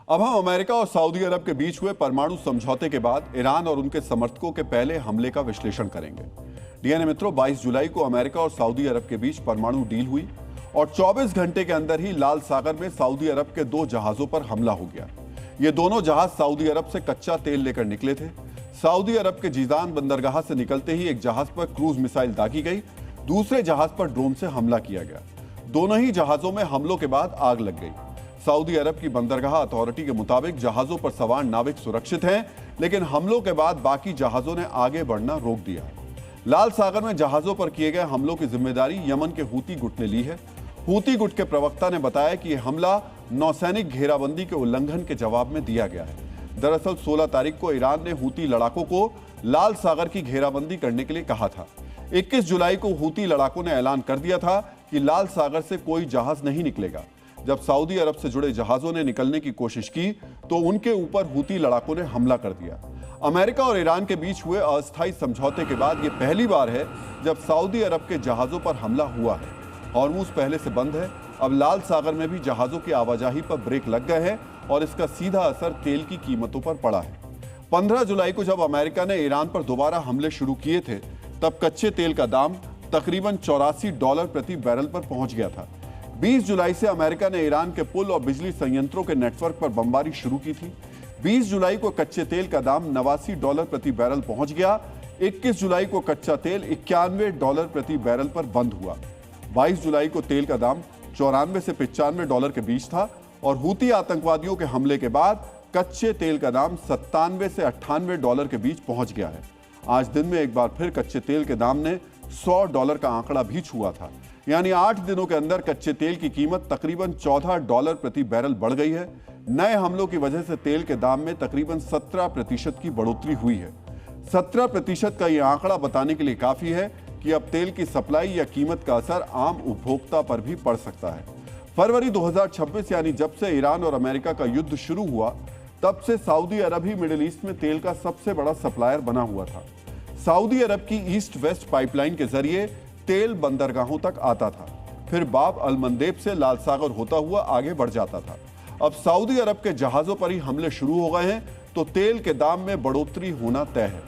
अब हम अमेरिका और सऊदी अरब के बीच हुए परमाणु समझौते के बाद ईरान और उनके समर्थकों के पहले हमले का विश्लेषण करेंगे। डीएनए मित्रों, 22 जुलाई को अमेरिका और सऊदी अरब के बीच परमाणु डील हुई और 24 घंटे के अंदर ही लाल सागर में सऊदी अरब के 2 जहाजों पर हमला हो गया। ये दोनों जहाज सऊदी अरब से कच्चा तेल लेकर निकले थे। सऊदी अरब के जीजान बंदरगाह से निकलते ही एक जहाज पर क्रूज मिसाइल दागी गई, दूसरे जहाज पर ड्रोन से हमला किया गया। दोनों ही जहाजों में हमलों के बाद आग लग गई। सऊदी अरब की बंदरगाह अथॉरिटी के मुताबिक जहाजों पर सवार नाविक सुरक्षित हैं, लेकिन हमलों के बाद बाकी जहाजों ने आगे बढ़ना रोक दिया। लाल सागर में जहाजों पर किए गए हमलों की जिम्मेदारी यमन के हूती गुट ने ली है। हूती गुट के प्रवक्ता ने बताया कि यह हमला नौसैनिक घेराबंदी के उल्लंघन के जवाब में दिया गया है। दरअसल 16 तारीख को ईरान ने हूती लड़ाकों को लाल सागर की घेराबंदी करने के लिए कहा था। 21 जुलाई को हूती लड़ाकों ने ऐलान कर दिया था कि लाल सागर से कोई जहाज नहीं निकलेगा। जब सऊदी अरब से जुड़े जहाजों ने निकलने की कोशिश की तो उनके ऊपर हूती लड़ाकों ने हमला कर दिया। अमेरिका और ईरान के बीच हुए अस्थायी समझौते के बाद यह पहली बार है जब सऊदी अरब के जहाजों पर हमला हुआ है। हॉर्मुज पहले से बंद है। अब लाल सागर में भी जहाजों की आवाजाही पर ब्रेक लग गए हैं और इसका सीधा असर तेल की कीमतों पर पड़ा है। 15 जुलाई को जब अमेरिका ने ईरान पर दोबारा हमले शुरू किए थे, तब कच्चे तेल का दाम तकरीबन $84 प्रति बैरल पर पहुंच गया था। 20 जुलाई से अमेरिका ने ईरान के पुल और बिजली संयंत्रों के नेटवर्क पर बमबारी शुरू की थी। 20 जुलाई को कच्चे तेल का दाम $89 प्रति बैरल पहुंच गया। 21 जुलाई को कच्चा तेल $91 प्रति बैरल पर बंद हुआ। 22 जुलाई को तेल का दाम $94 से $95 के बीच था और हूती आतंकवादियों के हमले के बाद कच्चे तेल का दाम $97 से $98 के बीच पहुंच गया है। आज दिन में एक बार फिर कच्चे तेल के दाम ने $100 का आंकड़ा भी छुआ था। यानी 8 दिनों के अंदर कच्चे तेल की कीमत तकरीबन $14 प्रति बैरल बढ़ गई है। नए हमलों की वजह से तेल के दाम में तकरीबन 17% की बढ़ोतरी हुई है। 17% का यह आंकड़ा बताने के लिए काफी है कि अब तेल की सप्लाई या कीमत का असर आम उपभोक्ता पर भी पड़ सकता है। फरवरी 2026 यानी जब से ईरान और अमेरिका का युद्ध शुरू हुआ, तब से सऊदी अरब ही मिडिल ईस्ट में तेल का सबसे बड़ा सप्लायर बना हुआ था। सऊदी अरब की ईस्ट वेस्ट पाइपलाइन के जरिए तेल बंदरगाहों तक आता था, फिर बाब अल मंदेब से लाल सागर होता हुआ आगे बढ़ जाता था। अब सऊदी अरब के जहाजों पर ही हमले शुरू हो गए हैं तो तेल के दाम में बढ़ोतरी होना तय है।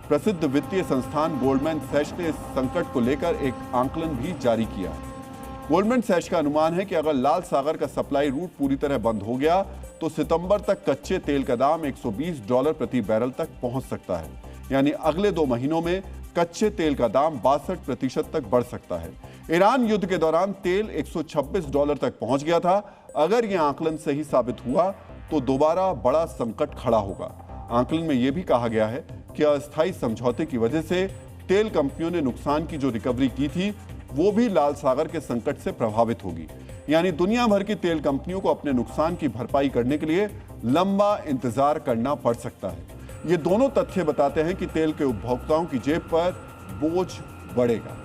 प्रसिद्ध वित्तीय संस्थान गोल्डमैन सैच ने इस संकट को लेकर एक आंकलन भी जारी किया है। गोल्डमैन सैच का अनुमान है कि अगर लाल सागर का सप्लाई रूट पूरी तरह बंद हो गया तो सितंबर तक कच्चे तेल का दाम $120 प्रति बैरल तक पहुंच सकता है। यानी अगले 2 महीनों में कच्चे तेल का दाम 62% तक बढ़ सकता है। ईरान युद्ध के दौरान तेल $126 तक पहुंच गया था। अगर यह आंकलन सही साबित हुआ तो दोबारा बड़ा संकट खड़ा होगा। आंकलन में यह भी कहा गया है कि अस्थायी समझौते की वजह से तेल कंपनियों ने नुकसान की जो रिकवरी की थी, वो भी लाल सागर के संकट से प्रभावित होगी। यानी दुनिया भर की तेल कंपनियों को अपने नुकसान की भरपाई करने के लिए लंबा इंतजार करना पड़ सकता है। ये दोनों तथ्य बताते हैं कि तेल के उपभोक्ताओं की जेब पर बोझ बढ़ेगा।